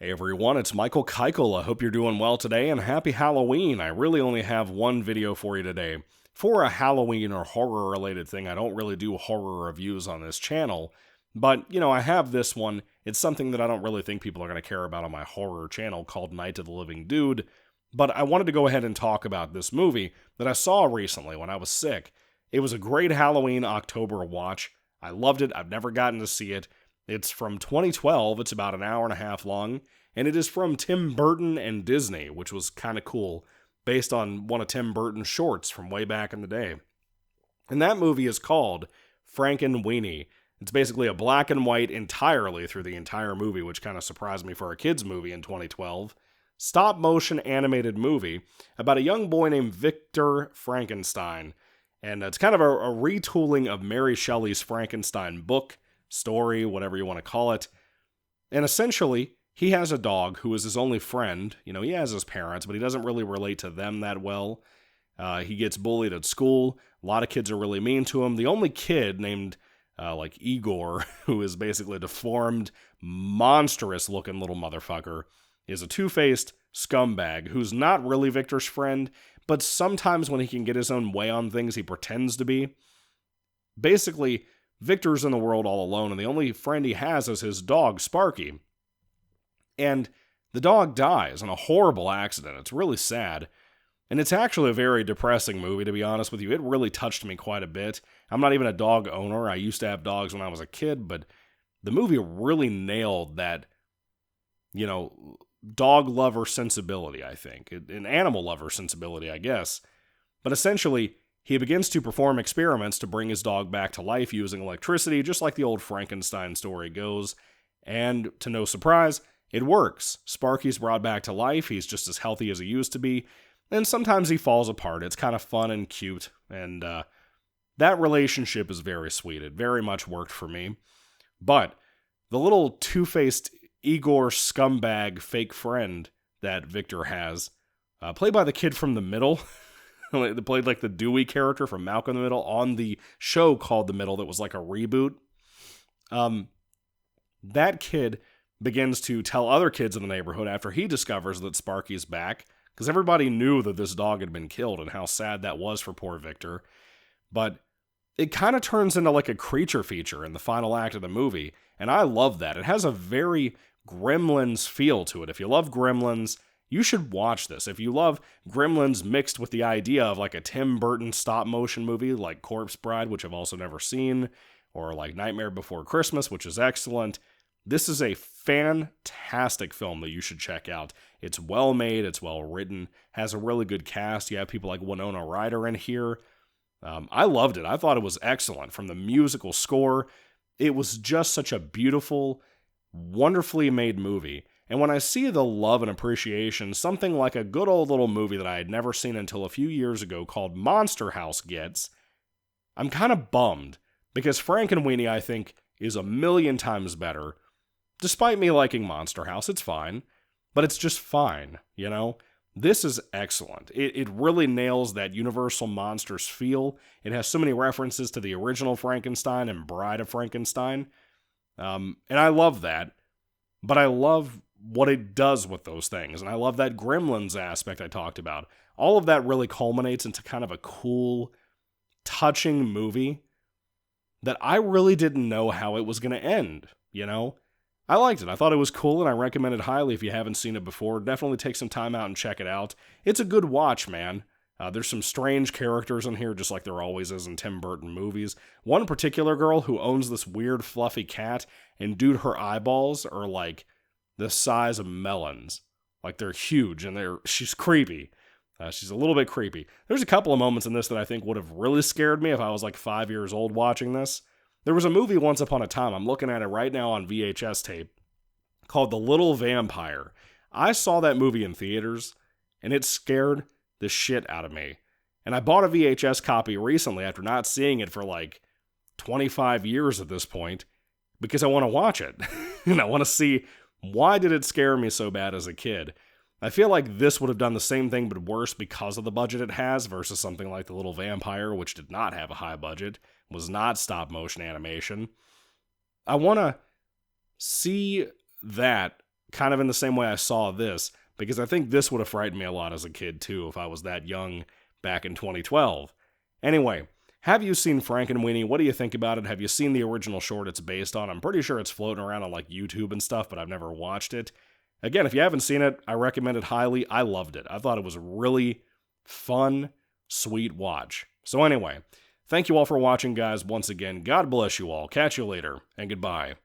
Hey everyone, it's Michael Kikle. I hope you're doing well today and happy Halloween. I really only have one video for you today. For a Halloween or horror related thing, I don't really do horror reviews on this channel, but I have this one. It's something that I don't really think people are going to care about on my horror channel called Night of the Living Dude, but I wanted to go ahead and talk about this movie that I saw recently when I was sick. It was a great Halloween October watch. I loved it. I've never gotten to see it. It's from 2012, it's about an hour and a half long, and it is from Tim Burton and Disney, which was kind of cool, based on one of Tim Burton's shorts from way back in the day. And that movie is called Frankenweenie. It's basically a black and white entirely through the entire movie, which kind of surprised me for a kid's movie in 2012. Stop-motion animated movie about a young boy named Victor Frankenstein. And it's kind of a retooling of Mary Shelley's Frankenstein book, story, whatever you want to call it. And essentially, he has a dog who is his only friend. He has his parents, but he doesn't really relate to them that well. He gets bullied at school. A lot of kids are really mean to him. The only kid named Igor, who is basically a deformed, monstrous-looking little motherfucker, is a two-faced scumbag who's not really Victor's friend, but sometimes when he can get his own way on things, he pretends to be. Basically, Victor's in the world all alone, and the only friend he has is his dog, Sparky. And the dog dies in a horrible accident. It's really sad. And it's actually a very depressing movie, to be honest with you. It really touched me quite a bit. I'm not even a dog owner. I used to have dogs when I was a kid, but the movie really nailed that, dog lover sensibility, I think. An animal lover sensibility, I guess. But essentially, he begins to perform experiments to bring his dog back to life using electricity, just like the old Frankenstein story goes. And to no surprise, it works. Sparky's brought back to life. He's just as healthy as he used to be. And sometimes he falls apart. It's kind of fun and cute. And that relationship is very sweet. It very much worked for me. But the little two-faced Igor scumbag fake friend that Victor has, played by the kid from The Middle, they played like the Dewey character from Malcolm in the Middle on the show called The Middle that was like a reboot. That kid begins to tell other kids in the neighborhood after he discovers that Sparky's back, because everybody knew that this dog had been killed and how sad that was for poor Victor. But it kind of turns into like a creature feature in the final act of the movie, and I love that. It has a very Gremlins feel to it. If you love Gremlins, you should watch this. If you love Gremlins mixed with the idea of like a Tim Burton stop-motion movie like Corpse Bride, which I've also never seen, or like Nightmare Before Christmas, which is excellent, this is a fantastic film that you should check out. It's well made, it's well written, has a really good cast. You have people like Winona Ryder in here. I loved it. I thought it was excellent. From the musical score, it was just such a beautiful, wonderfully made movie. And when I see the love and appreciation something like a good old little movie that I had never seen until a few years ago called Monster House gets, I'm kind of bummed, because Frankenweenie, I think, is a million times better. Despite me liking Monster House, it's fine, but it's just fine, This is excellent. It really nails that Universal Monsters feel. It has so many references to the original Frankenstein and Bride of Frankenstein, and I love that, but I love what it does with those things, and I love that Gremlins aspect I talked about. All of that really culminates into kind of a cool, touching movie that I really didn't know how it was going to end, I liked it. I thought it was cool, and I recommend it highly if you haven't seen it before. Definitely take some time out and check it out. It's a good watch, man. There's some strange characters in here, just like there always is in Tim Burton movies. One particular girl who owns this weird fluffy cat, and dude, her eyeballs are like the size of melons. Like, they're huge, and she's creepy. She's a little bit creepy. There's a couple of moments in this that I think would have really scared me if I was like 5 years old watching this. There was a movie once upon a time, I'm looking at it right now on VHS tape, called The Little Vampire. I saw that movie in theaters, and it scared the shit out of me. And I bought a VHS copy recently after not seeing it for like 25 years at this point, because I want to watch it. And I want to see, why did it scare me so bad as a kid? I feel like this would have done the same thing but worse because of the budget it has versus something like The Little Vampire, which did not have a high budget, was not stop-motion animation. I want to see that kind of in the same way I saw this, because I think this would have frightened me a lot as a kid too if I was that young back in 2012. Anyway, have you seen Frankenweenie? What do you think about it? Have you seen the original short it's based on? I'm pretty sure it's floating around on like YouTube and stuff, but I've never watched it. Again, if you haven't seen it, I recommend it highly. I loved it. I thought it was a really fun, sweet watch. So anyway, thank you all for watching, guys. Once again, God bless you all. Catch you later, and goodbye.